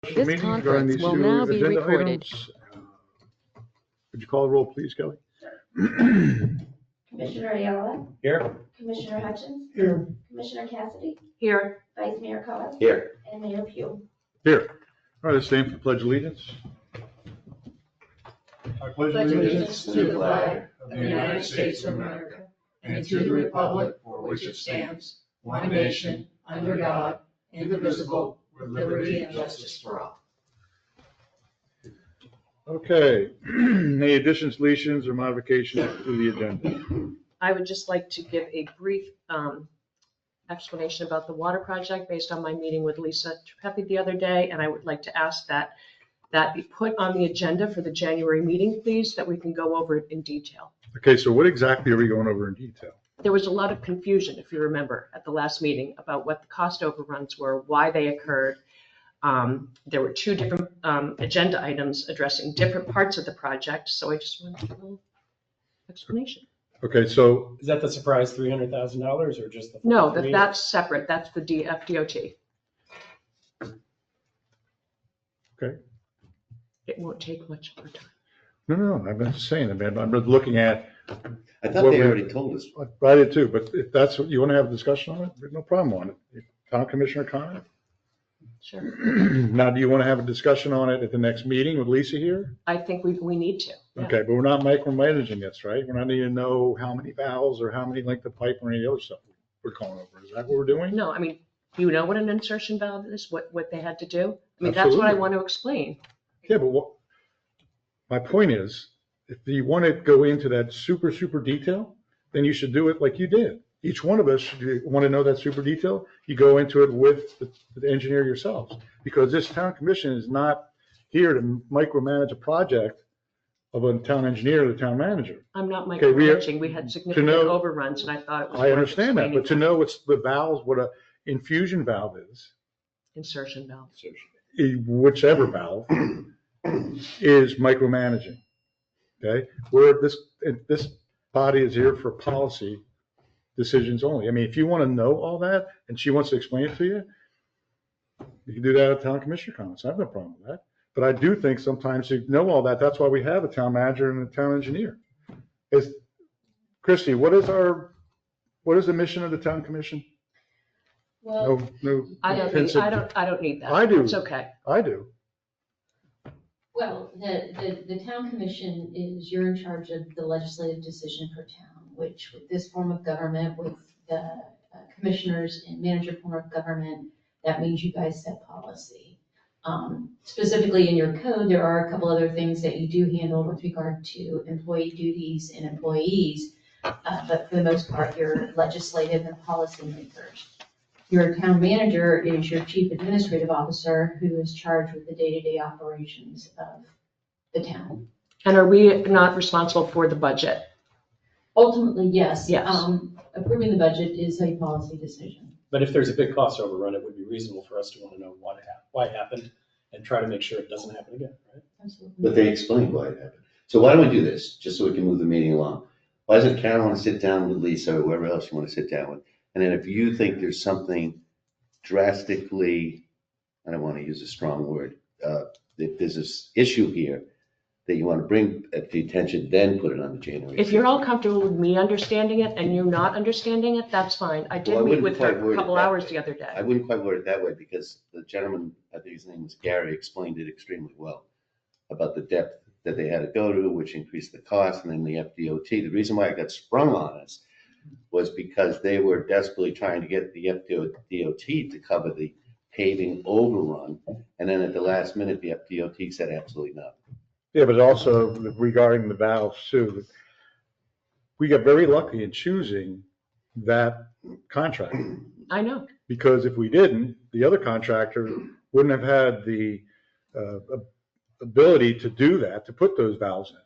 This Meeting regarding conference these will two now be agenda recorded. items. Would you call the roll, please, Kelly? Commissioner Ayala, Here. Commissioner Hutchins, Here. Commissioner Cassidy, Here, Vice Mayor Collins, Here. and Mayor Pugh. Here. All right, let's stand for pledge allegiance. I pledge allegiance to the flag of the United States of America and to the republic for which it stands, one nation, under God, indivisible, with liberty and justice for all. Okay, any additions, deletions, or modifications to the agenda? I would just like to give a brief explanation about the water project based on my meeting with Lisa Treppi the other day, and I would like to ask that be put on the agenda for the January meeting, please, that we can go over it in detail. Okay, so what exactly are we going over in detail? There was a lot of confusion, if you remember, at the last meeting about what the cost overruns were, why they occurred. There were two different agenda items addressing different parts of the project, so I just wanted a little explanation. Okay, so, Is that the surprise $300,000 or just the? No, 43? that's separate. That's the FDOT. okay, It won't take much more time. no, I'm not saying, I'm just looking at, I thought What they we- already told us. I did too, but if that's what you want to have a discussion on it, there's no problem on it. Town Commissioner comment? Sure. Now, do you want to have a discussion on it at the next meeting with Lisa here? I think we need to. Yeah. Okay, but we're not micromanaging this, right? We're not needing to know how many valves or how many length of pipe or any other stuff we're going over. Is that what we're doing? No, I mean, you know what an insertion valve is, what they had to do? I mean, that's what I Absolutely. want to explain. Yeah, but my point is, if you want to go into that super detail, then you should do it like you did. Each one of us, should want to know that super detail, you go into it with the engineer yourselves. Because this town commission is not here to micromanage a project of a town engineer or the town manager. I'm not Okay, micromanaging. We had significant know- overruns, and I thought it was I worth understand that, but to explaining know what's the valves, what a infusion valve is, Insertion valve. whichever valve, is micromanaging. Okay, where this body is here for policy decisions only. I mean, if you want to know all that and she wants to explain it to you, you can do that at town commissioner comments. I have no problem with that. But I do think sometimes you know all that. That's why we have a town manager and a town engineer. Christie, what is the mission of the town commission? Well, No. I don't need that. I do. It's okay. I do. well, the town commission is, you're in charge of the legislative decision for town, which with this form of government, with the commissioners and manager form of government, that means you guys set policy. Specifically in your code, there are a couple other things that you do handle with regard to employee duties and employees. But for the most part, you're legislative and policy makers. Your town manager is your chief administrative officer who is charged with the day-to-day operations of the town. And are we not responsible for the budget? Ultimately, yes. Yes. Approving the budget is a policy decision. But if there's a big cost overrun, it would be reasonable for us to want to know why it happened and try to make sure it doesn't happen again, right? Absolutely. But they explained why it happened. So why don't we do this, just so we can move the meeting along? Why doesn't Karen want to sit down with Lisa or whoever else you want to sit down with? And then if you think there's something drastically, I don't want to use a strong word, if there's this issue here that you want to bring at the attention, then put it on the January. If you're 6th. all comfortable with me understanding it and you not understanding it, that's fine. I Well, I did meet wouldn't with quite her word a it couple that hours way. the other day. I wouldn't quite word it that way because the gentleman, I think his name was Gary, explained it extremely well about the depth that they had to go to, which increased the cost, and then the FDOT. The reason why it got sprung on us was because they were desperately trying to get the FDOT to cover the paving overrun. And then at the last minute, the FDOT said absolutely no. Yeah, but also regarding the valves too, we got very lucky in choosing that contract. I know. Because if we didn't, the other contractor wouldn't have had the ability to do that, to put those valves in.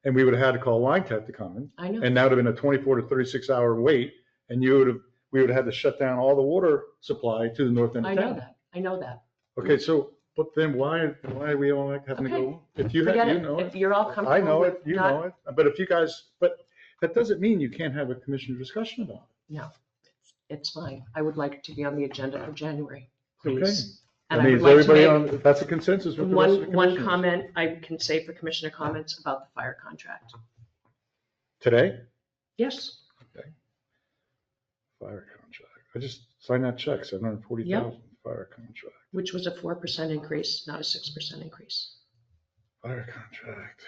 And we would have had to call Line Tech to come in. I know. And that would have been a 24 to 36 hour wait. And we would have had to shut down all the water supply to the north end I of know town. that. I know that. Okay, so, but then why are we all having to Okay. go? If you Forget know it. it. If you're all comfortable. I know with it, you not- know it, but if you guys, but that doesn't mean you can't have a commissioner discussion about No, it's fine. I would like it to be on the agenda for January, it. Okay, please. And I I mean, would is like to everybody make on, that's a consensus with the rest of the one commissioners? comment I can say for commissioner comments about the fire contract. Today? Yes, Fire contract. I just signed that check, 740,000 fire contract. which was a 4% increase, not a 6% increase. Fire contract.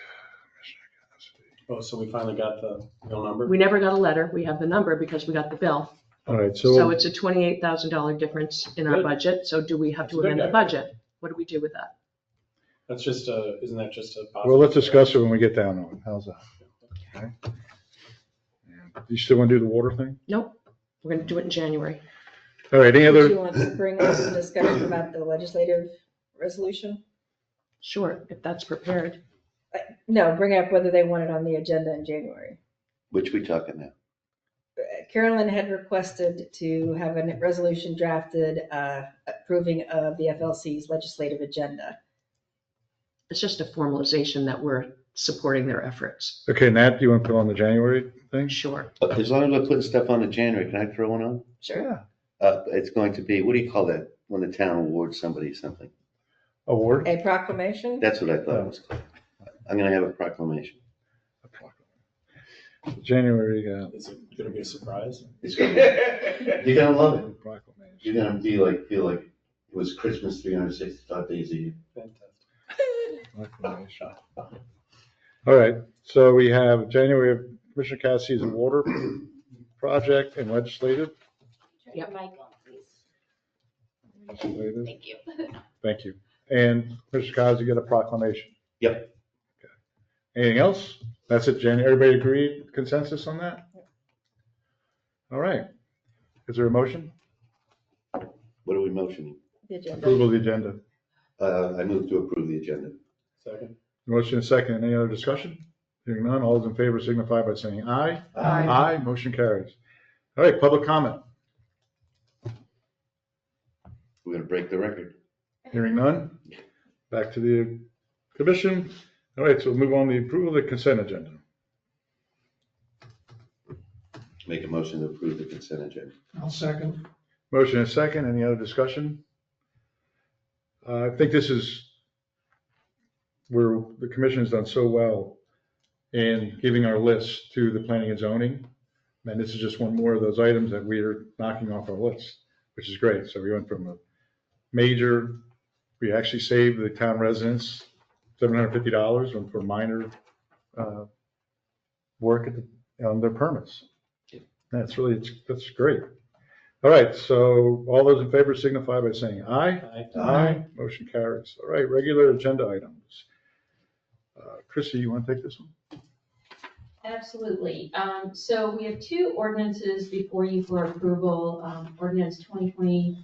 Commissioner Cassidy. Oh, so we finally got the bill number? We never got a letter. We have the number because we got the bill. All right, So so, it's a $28,000 difference in our Good. budget. So do we have That's to a big amend the guy. budget? What do we do with that? That's just isn't that just a? well, let's discuss it when we get down on it. How's that? Okay. And you still want to do the water thing? Nope, we're going to do it in January. All right, any Did other? you want to bring up some discussion about the legislative resolution? Sure, if that's prepared. No, bring up whether they want it on the agenda in January. Which we talking now? Carolyn had requested to have a resolution drafted approving of the FLC's legislative agenda. It's just a formalization that we're supporting their efforts. Okay, Nat, do you want to put on the January thing? Sure. As long as we're putting stuff on in January, can I throw one on? Yeah. It's going to be, what do you call that, when the town awards somebody something? Award? A proclamation? That's what I thought it was called. I'm gonna have a proclamation. January, Is it gonna be a surprise? It's gonna be- You're gonna love it. proclamation. You're gonna feel like it was Christmas 365 days a year. Fantastic. Proclamation. All right, so we have January, Commissioner Cassie's water project and legislative. Yep. Mic on, please. Legislative. Thank you. Thank you. And Commissioner Cassidy, you get a proclamation. Yep. Okay. Anything else? That's it, Jen. Everybody agree, consensus on that? All right. Is there a motion? What are we motioning? The agenda. Approval of the agenda. I move to approve the agenda. Second. Motion and second. Any other discussion? Hearing none, all those in favor signify by saying aye. Aye. Aye, motion carries. All right, public comment. We're gonna break the record. Hearing none. Back to the commission. All right, so we'll move on to the approval of the consent agenda. Make a motion to approve the consent agenda. I'll second. Motion and second. Any other discussion? I think this is where the commission has done so well in giving our list to the planning and zoning. And this is just one more of those items that we are knocking off our list, which is great. So we went from a major, we actually saved the town residents $750 and for minor work on their permits. That's great. All right, so all those in favor signify by saying aye. Aye. Motion carries. All right, regular agenda items. Chrissy, you want to take this one? Absolutely. So we have two ordinances before you for approval, ordinance 2024-03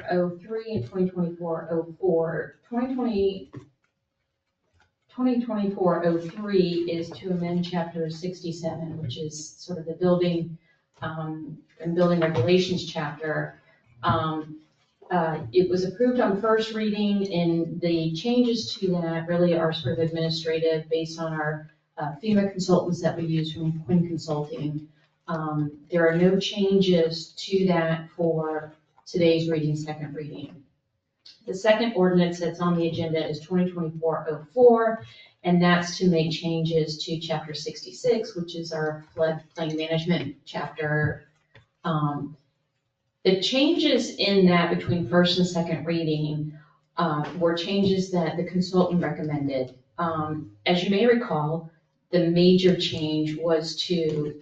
and 2024-04. 2024-03 is to amend chapter 67, which is sort of the building and building regulations chapter. It was approved on first reading, and the changes to that really are sort of administrative based on our FEMA consultants that we use from Quinn Consulting. There are no changes to that for today's reading, second reading. The second ordinance that's on the agenda is 2024-04, and that's to make changes to chapter 66, which is our floodplain management chapter. The changes in that between first and second reading were changes that the consultant recommended. As you may recall, the major change was to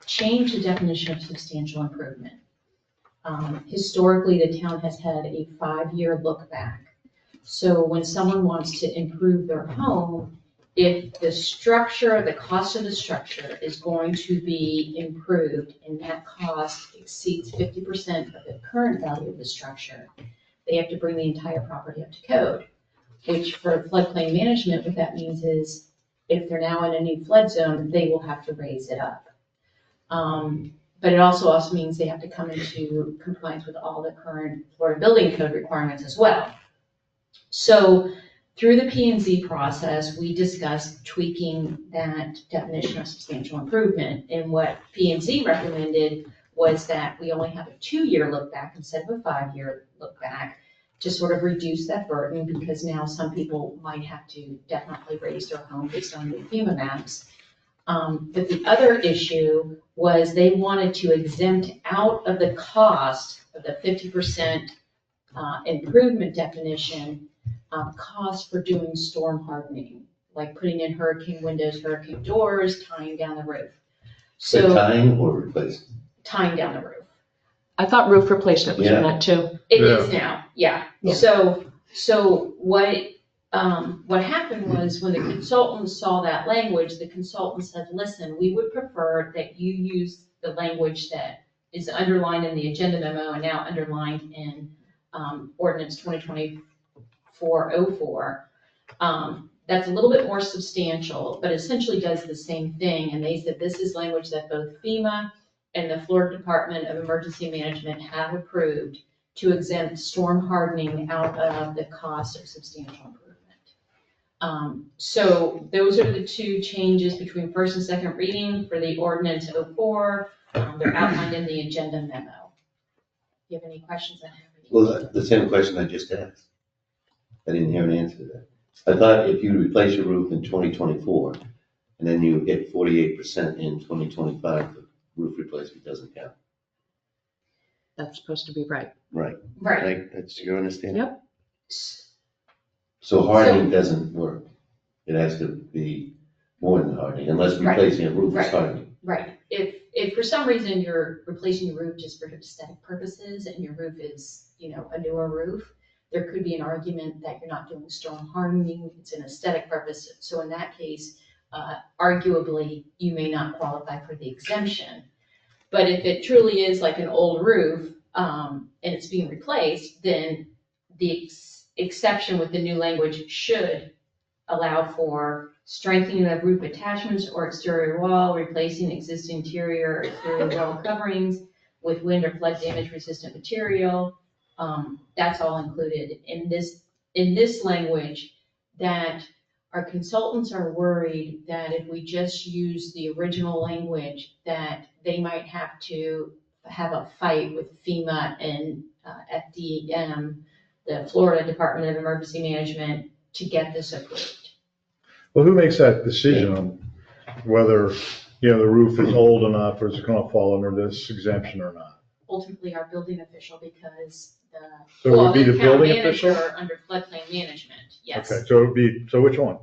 change the definition of substantial improvement. Historically, the town has had a 5-year look back. So when someone wants to improve their home, if the structure, the cost of the structure is going to be improved and that cost exceeds 50% of the current value of the structure, they have to bring the entire property up to code, which for floodplain management, what that means is if they're now in a new flood zone, they will have to raise it up. But it also means they have to come into compliance with all the current Florida building code requirements as well. So through the P&Z process, we discussed tweaking that definition of substantial improvement. And what P&Z recommended was that we only have a 2-year look back instead of a 5-year look back. to sort of reduce that burden, because now some people might have to definitely raise their home based on the FEMA maps. But the other issue was they wanted to exempt out of the cost of the 50% improvement definition, cost for doing storm hardening, like putting in hurricane windows, hurricane doors, tying down the roof. So So tying or replacing? tying down the roof. I thought roof replacement was in that too. It is now, yeah. Yeah. So what happened was when the consultants saw that language, the consultant said, listen, we would prefer that you use the language that is underlined in the agenda memo and now underlined in ordinance 2024-04. That's a little bit more substantial, but essentially does the same thing. And they said this is language that both FEMA and the Florida Department of Emergency Management have approved to exempt storm hardening out of the cost of substantial improvement. So those are the two changes between first and second reading for the ordinance 04. They're outlined in the agenda memo. Do you have any questions on that? Well, the same question I just asked. I didn't hear an answer to that. I thought if you replace your roof in 2024, and then you get 48% in 2025, the roof replacement doesn't count. That's supposed to be right. Right. Right. That's your understanding? Yep. So hardening doesn't work. It has to be more than hardening, unless Right. replacing a roof is Right. hardening. Right. If for some reason you're replacing your roof just for aesthetic purposes and your roof is, a newer roof, there could be an argument that you're not doing storm hardening, it's an aesthetic purpose. So in that case, arguably, you may not qualify for the exemption. But if it truly is like an old roof, and it's being replaced, then the exception with the new language should allow for strengthening of roof attachments or exterior wall, replacing existing interior or exterior wall coverings with wind or flood damage resistant material. That's all included in this language, that our consultants are worried that if we just use the original language, that they might have to have a fight with FEMA and FDM, the Florida Department of Emergency Management, to get this approved. Well, who makes that decision on whether, the roof is old enough or is it gonna fall under this exemption or not? Ultimately, our building official, because So it would be the town building manager official? under floodplain management, yes. Okay, so which one?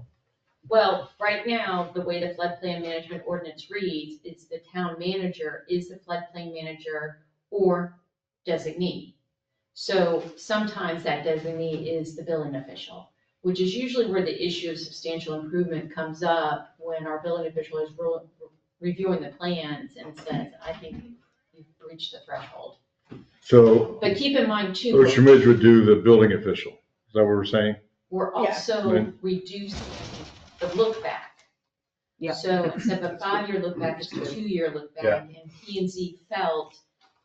Well, right now, the way the floodplain management ordinance reads is the town manager is the floodplain manager or designee. So sometimes that designee is the building official, which is usually where the issue of substantial improvement comes up when our building official is reviewing the plans and says, I think you've breached the threshold. So, But keep in mind too, Ocean Ridge would do the building official. Is that what we're saying? we're Yeah. also Right. reducing the look back. Yeah. So instead of a 5-year look back, it's a 2-year look back. And P&Z felt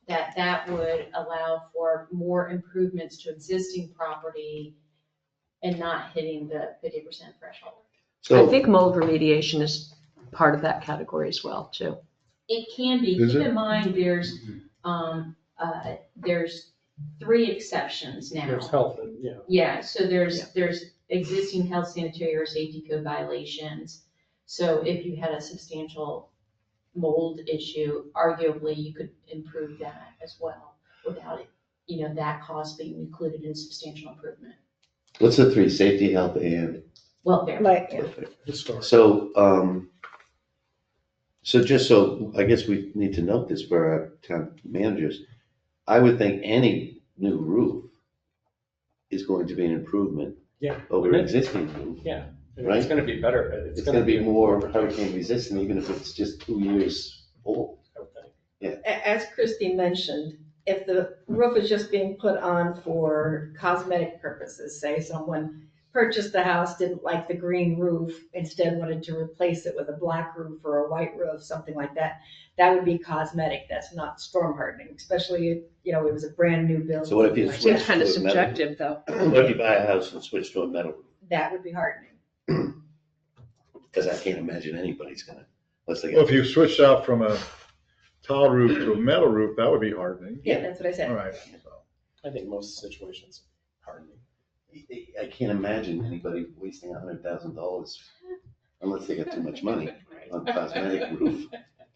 that that would allow for more improvements to existing property and not hitting the 50% threshold. I So, think mold remediation is part of that category as well, too. It can be, Is keep it? in mind, there's 3 exceptions now. There's health and, Yeah, so there's existing health, sanitary, or safety code violations. So if you had a substantial mold issue, arguably you could improve that as well without it, that cost being included in substantial improvement. what's the 3, safety, health, and? Welfare. Like, historic. So, I guess we need to note this for our town managers. I would think any new roof is going to be an improvement Yeah. over an existing roof. Yeah. And Right. It's gonna be better. It's gonna be more hurricane resistant, even if it's just 2 years old. I would think. as Christy mentioned, if the roof is just being put on for cosmetic purposes, say someone purchased the house, didn't like the green roof, instead wanted to replace it with a black roof or a white roof, something like that, that would be cosmetic, that's not storm hardening, especially if, it was a brand new building. So what if you something like Seems kind of To a metal. subjective, though. What if you buy a house and switch to a metal roof? that would be hardening. Because I can't imagine anybody's gonna, unless they Well, get. if you switched out from a tile roof to a metal roof, that would be hardening. Yeah, that's what I said. All right. So, I think most situations, Pardon me. I can't imagine anybody wasting $100,000 unless they got too much money on cosmetic roof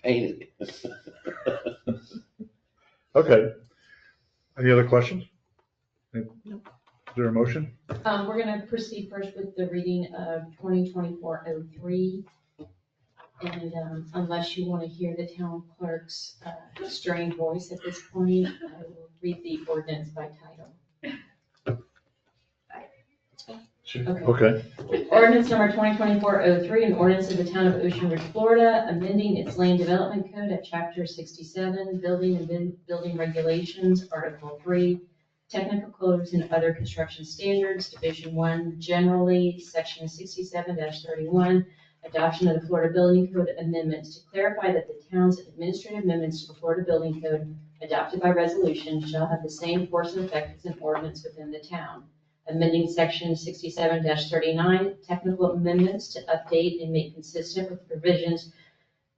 painted. Okay. Any other questions? Is there a motion? We're gonna proceed first with the reading of 2024-03. And unless you want to hear the town clerk's strained voice at this point, I will read the ordinance by title. Okay. Ordinance number 2024-03, an ordinance of the town of Ocean Ridge, Florida, amending its land development code at chapter 67, building and building regulations, article 3, technical codes and other construction standards, division 1, generally, section 67-31, adoption of the Florida Building Code amendments to clarify that the town's administrative amendments to the Florida Building Code adopted by resolution shall have the same force and effect as an ordinance within the town. Amending section 67-39, technical amendments to update and make consistent with provisions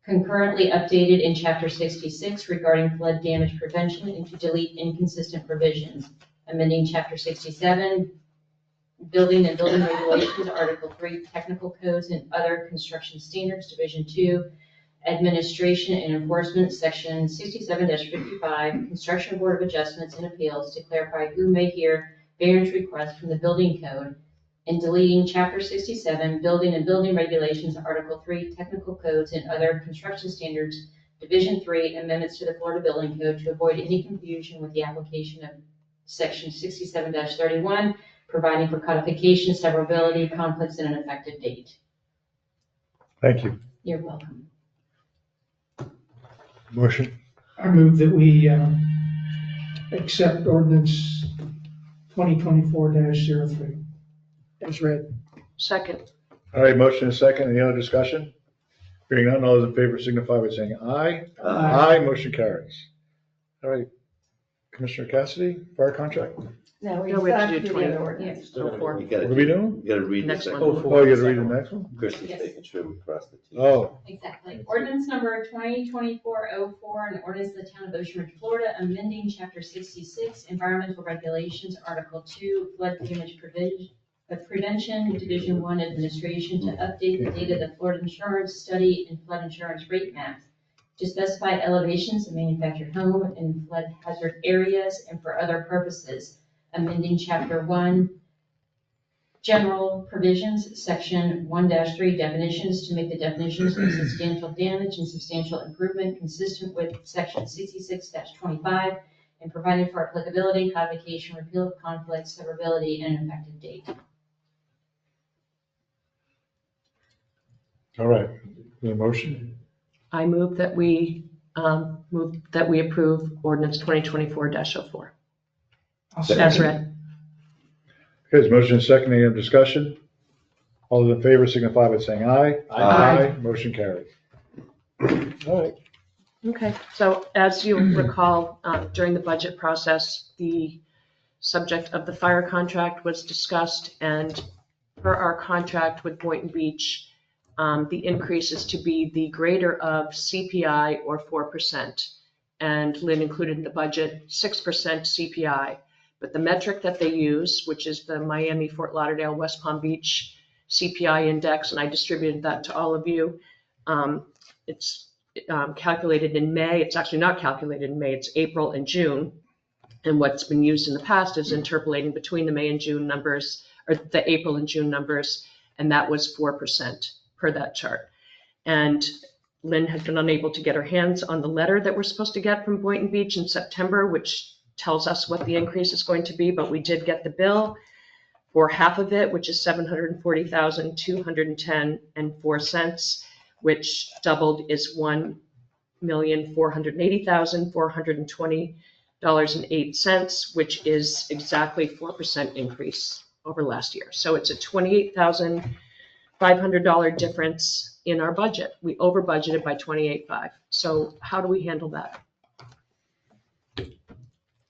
concurrently updated in chapter 66 regarding flood damage prevention and to delete inconsistent provisions. Amending chapter 67, building and building regulations, article 3, technical codes and other construction standards, division 2, administration and enforcement, section 67-55, construction board of adjustments and appeals to clarify who may hear variance requests from the building code, and deleting chapter 67, building and building regulations, article 3, technical codes and other construction standards, division 3, amendments to the Florida Building Code to avoid any confusion with the application of section 67-31, providing for codification, severability, conflicts, and an effective date. Thank you. You're welcome. Motion? I move that we accept ordinance 2024-03 as read. Second. All right, motion is second. Any other discussion? Hearing none, all those in favor signify by saying aye. Aye, motion carries. All right, Commissioner Cassidy, fire contract? No, we No, we have to have do to do 20. the other ordinance. Still gotta- 04. You gotta What are we do- doing? You gotta read the Next second one. one. Oh, you gotta read the next one? Chris is Yes. making sure we cross the T. Oh, Exactly. Ordinance number 2024-04, an ordinance of the town of Ocean Ridge, Florida, amending chapter 66, environmental regulations, article 2, flood damage prevention, division 1, administration, to update the date of the Florida insurance study and flood insurance rate map, to specify elevations of manufactured home and flood hazard areas and for other purposes, amending chapter 1, general provisions, section 1-3, definitions, to make the definitions of substantial damage and substantial improvement consistent with section 66-25, and providing for applicability, codification, repeal of conflicts, severability, and an effective date. all right. The motion? I move that we approve ordinance 2024-04 I'll as second. read. Okay, there's motion is second. Any other discussion? All those in favor signify by saying aye. Aye. Motion carries. All right. Okay, so as you'll recall, during the budget process, the subject of the fire contract was discussed, and per our contract with Boynton Beach, the increase is to be the greater of CPI or 4%. And Lynn included in the budget 6% CPI. But the metric that they use, which is the Miami, Fort Lauderdale, West Palm Beach CPI index, and I distributed that to all of you, it's calculated in May. It's actually not calculated in May, it's April and June. And what's been used in the past is interpolating between the May and June numbers, or the April and June numbers, and that was 4% per that chart. And Lynn has been unable to get her hands on the letter that we're supposed to get from Boynton Beach in September, which tells us what the increase is going to be, but we did get the bill for half of it, which is $740,210.04, which doubled is $1,480,420.08, which is exactly 4% increase over last year. So it's a $28,500 difference in our budget. We over budgeted by $28,500. So how do we handle that?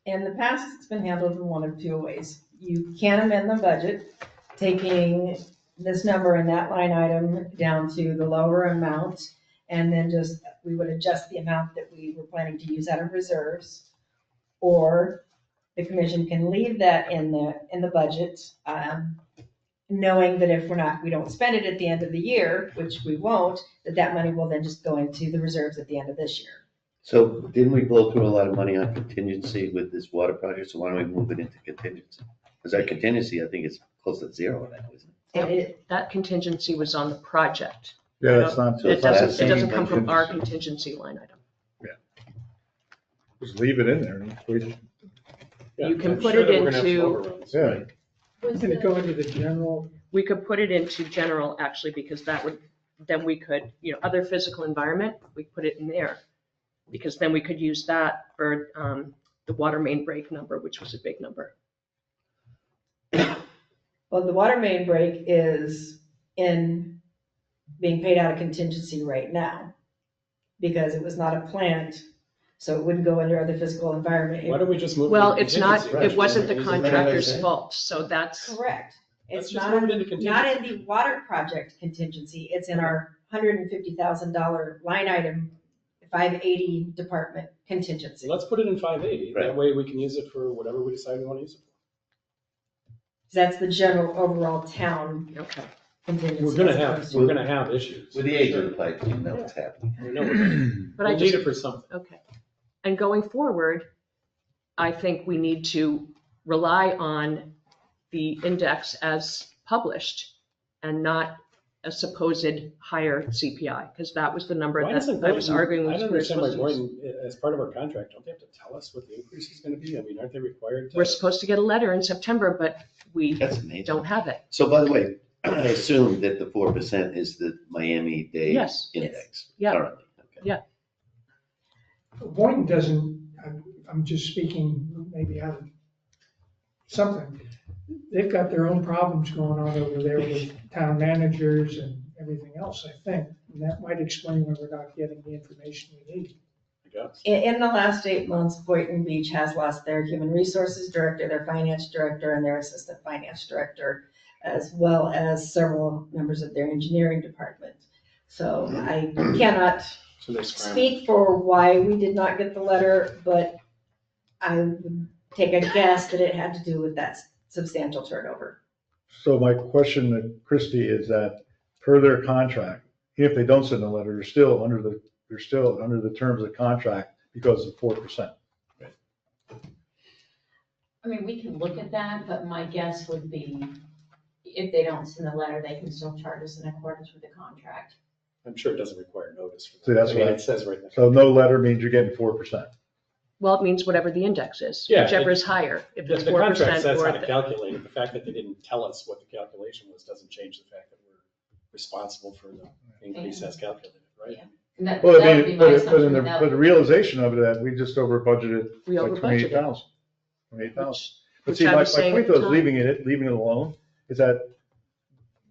In the past, it's been handled in one of two ways. You can amend the budget, taking this number and that line item down to the lower amount, and then we would adjust the amount that we were planning to use out of reserves. Or the commission can leave that in the budget, knowing that if we don't spend it at the end of the year, which we won't, that money will then just go into the reserves at the end of this year. So didn't we blow through a lot of money on contingency with this water project? So why don't we move it into contingency? Because that contingency, I think, is close to zero now, isn't it? And it, That contingency was on the project. Yeah, that's not. So It it's not the doesn't same come from our contingency. contingency line item. Just leave it in there. And we- Yeah, You can I'm put sure it that we're gonna have some into- overruns, Yeah. right? It's gonna go into the general, We could put it into general, actually, because that would, then we could, other physical environment, we put it in there. Because then we could use that for the water main break number, which was a big number. well, the water main break is being paid out of contingency right now, because it was not a plant, so it wouldn't go under other physical environment. Why don't we just move? it Well, into it's not, contingency? it wasn't the Isn't that what I contractor's said? fault, so that's, Correct. Let's It's just not, move it into not contingency. in the water project contingency, it's in our $150,000 line item, 580 department So contingency. let's put it in 580. That Right. way we can use it for whatever we decide we want to use it for. That's the general overall town okay. contingency. We're gonna as have, opposed to- we're gonna have issues. With the age of the pipe, you know what's happening. We know we're gonna- But I We'll need just, it for something. okay. And going forward, I think we need to rely on the index as published and not a supposed higher CPI, because that was the number Why doesn't that I was Boynton- arguing I with don't Chris. understand why Boynton, as part of our contract, don't they have to tell us what the increase is gonna be? I mean, aren't they required to? We're supposed to get a letter in September, but we That's amazing. don't have it. So by the way, I assume that the 4% is the Miami-Dade Yes. index Yeah. currently. Okay. Boynton doesn't, I'm just speaking maybe out of something. They've got their own problems going on over there with town managers and everything else, I think. And that might explain why we're not getting the information we need. I guess. In the last 8 months, Boynton Beach has lost their human resources director, their finance director, and their assistant finance director, as well as several members of their engineering department. So I cannot So they scrambled. speak for why we did not get the letter, but I would take a guess that it had to do with that substantial turnover. So my question to Christie is that per their contract, if they don't send a letter, they're still under the terms of the contract because of 4%. I mean, we can look at that, but my guess would be if they don't send the letter, they can still charge us in accordance with the contract. I'm sure it doesn't require notice for that. See, that's I mean, what I- it says right there. So no letter means you're getting 4%. Well, it means whatever the index is, Yeah, whichever is higher. If The it's the 4% contract says or how to calculate it. The fact that they didn't tell us what the calculation was doesn't change the fact that we're responsible for the increase as calculated, right? Yeah. And that Well, that I would be mean, my but in assumption the, without- but the realization of that, we just over budgeted we like over budgeted. 28,000. 28,000. But Which see, I my was saying point at the though is time. leaving it alone, is that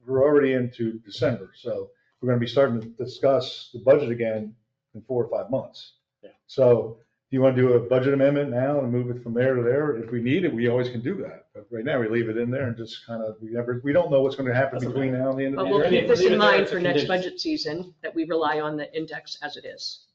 we're already into December, so we're gonna be starting to discuss the budget again in 4 or 5 months. Yeah. So do you wanna do a budget amendment now and move it from there to there? If we need it, we always can do that. But right now, we leave it in there and just kind of, we don't know what's gonna happen Doesn't between now and the end of But the we'll year. Leave keep it- this leave in it there, mind it's a for next contingency. budget season, that we rely on the index as it is.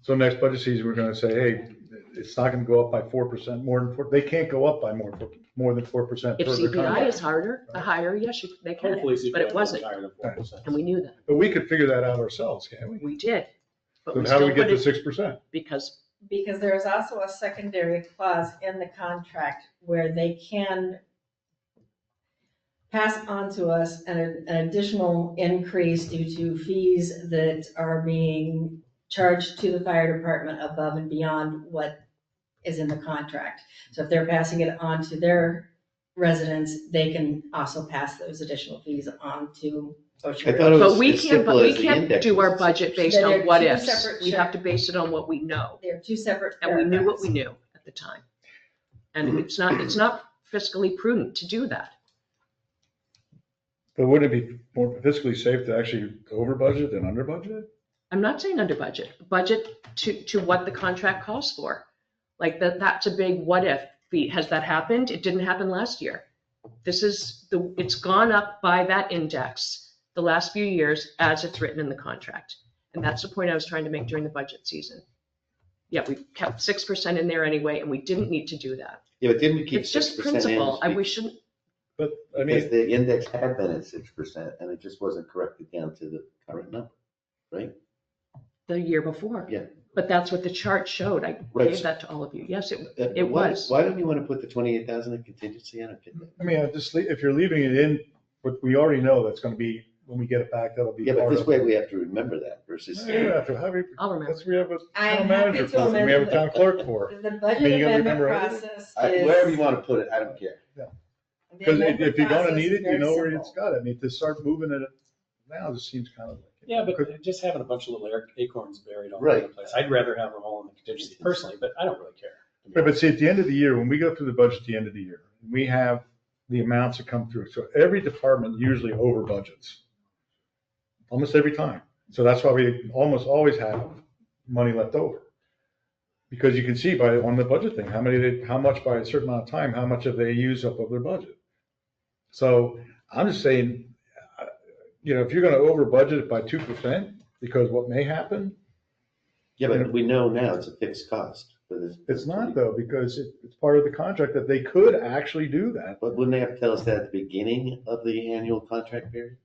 So next budget season, we're gonna say, hey, it's not gonna go up by 4%, more than 4, they can't go up by more than 4%. If per their CPI contract. is higher, yes, they can. Hopefully CPI But it will be wasn't. higher than 4%. And we knew that. But we could figure that out ourselves, can't we? We did. But Then we how do still we get put to it, 6%? because Because there is also a secondary clause in the contract where they can pass on to us an additional increase due to fees that are being charged to the fire department above and beyond what is in the contract. So if they're passing it on to their residents, they can also pass those additional fees on to Ocean I thought it But was we as can't, simple but we as the can't index do our was budget 6%. based They're on what two ifs. separate- We have to base it on what we know. They're two separate And we knew what we paragraphs. knew at the time. And it's not fiscally prudent to do that. But wouldn't it be more fiscally safe to actually over budget than under budget? I'm not saying under budget, budget to what the contract calls for. Like that's a big what if. Has that happened? It didn't happen last year. It's gone up by that index the last few years as it's written in the contract. And that's the point I was trying to make during the budget season. Yeah, we kept 6% in there anyway, and we didn't need to do that. Yeah, but didn't we keep It's just 6% principle. in? We shouldn't, But, I Because mean, the index had been at 6% and it just wasn't corrected down to the current number, right? the year before. Yeah. But that's what the chart showed. I Right. gave that to all of you. Yes, it Why- was. Why don't you want to put the 28,000 in contingency? I don't get that. I mean, if you're leaving it in, but we already know that's gonna be, when we get it back, that'll be Yeah, but part this of. way we have to remember that versus. Yeah, I'll remember. that's what we have a I'm town happy manager to for, and we have a amend town clerk for. The I budget mean, you gotta amendment remember everything. process Wherever you is. want to put it, I don't care. the Because amendment if you're gonna process need is it, you very know where simple. it's got it. I mean, to start moving it now, this seems kind of like. Yeah, but just having a bunch of little acorns buried all over Right. the place. I'd rather have them all in the contingency personally, but I don't really care. Right, but see, at the end of the year, when we go through the budget at the end of the year, we have the amounts that come through. So every department usually over budgets. Almost every time. So that's why we almost always have money left over. Because you can see on the budget thing, how much by a certain amount of time, how much have they used up of their budget. So I'm just saying, if you're gonna over budget it by 2%, because what may happen, Yeah, but we know now it's a fixed cost for this. it's not though, because it's part of the contract that they could actually do that. But wouldn't they have to tell us that at the beginning of the annual contract period?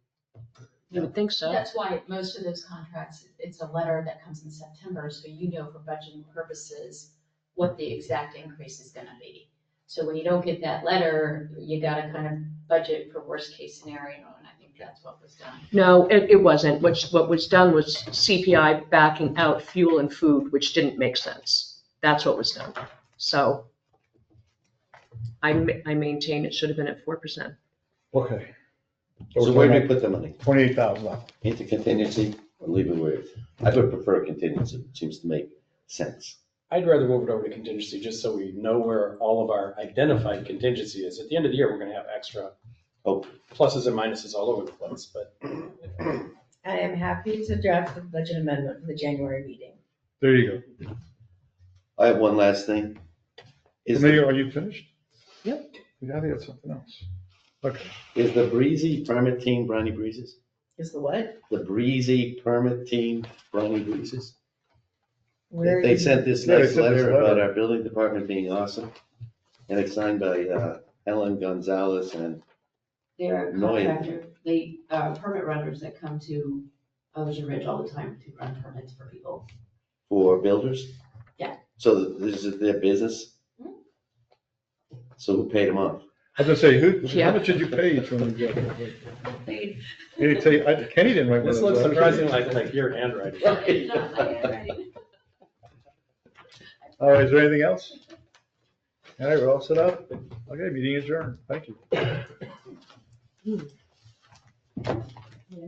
You would think so. That's why most of those contracts, it's a letter that comes in September, so you know for budgeting purposes what the exact increase is gonna be. So when you don't get that letter, you gotta kind of budget for worst case scenario, and I think that's what was done. No, it wasn't. What was done was CPI backing out fuel and food, which didn't make sense. That's what was done. So I maintain it should have been at 4%. Okay. So where do we put the money? 28,000 left. Into contingency or leave it where it is? I would prefer contingency. It seems to make sense. I'd rather move it over to contingency just so we know where all of our identified contingency is. At the end of the year, we're gonna have extra Oh, pluses and minuses all over the place, but I am happy to draft the budget amendment for the January meeting. There you go. I have one last thing. Is Mayor, the, are you finished? Yep. We gotta get something else. Okay. is the Breezy Permit Team Briny Breezes? Is the what? The Breezy Permit Team Briny Breezes? Where They you- sent this Yeah, they nice sent this letter about letter. our building department being awesome. And it's signed by Ellen Gonzalez and They're a Annoying. contractor, they, permit runners that come to Ocean Ridge all the time to run permits for people. for builders? Yeah. So this is their business? Mhm. So who paid them off? I was gonna say, Yeah. how much did you pay each one of you? They- He didn't tell you- Kenny didn't write one this of looks those. surprisingly like your handwriting. It's not my handwriting. All right, is there anything else? All right, we're all set up. Okay, meeting adjourned. Thank you.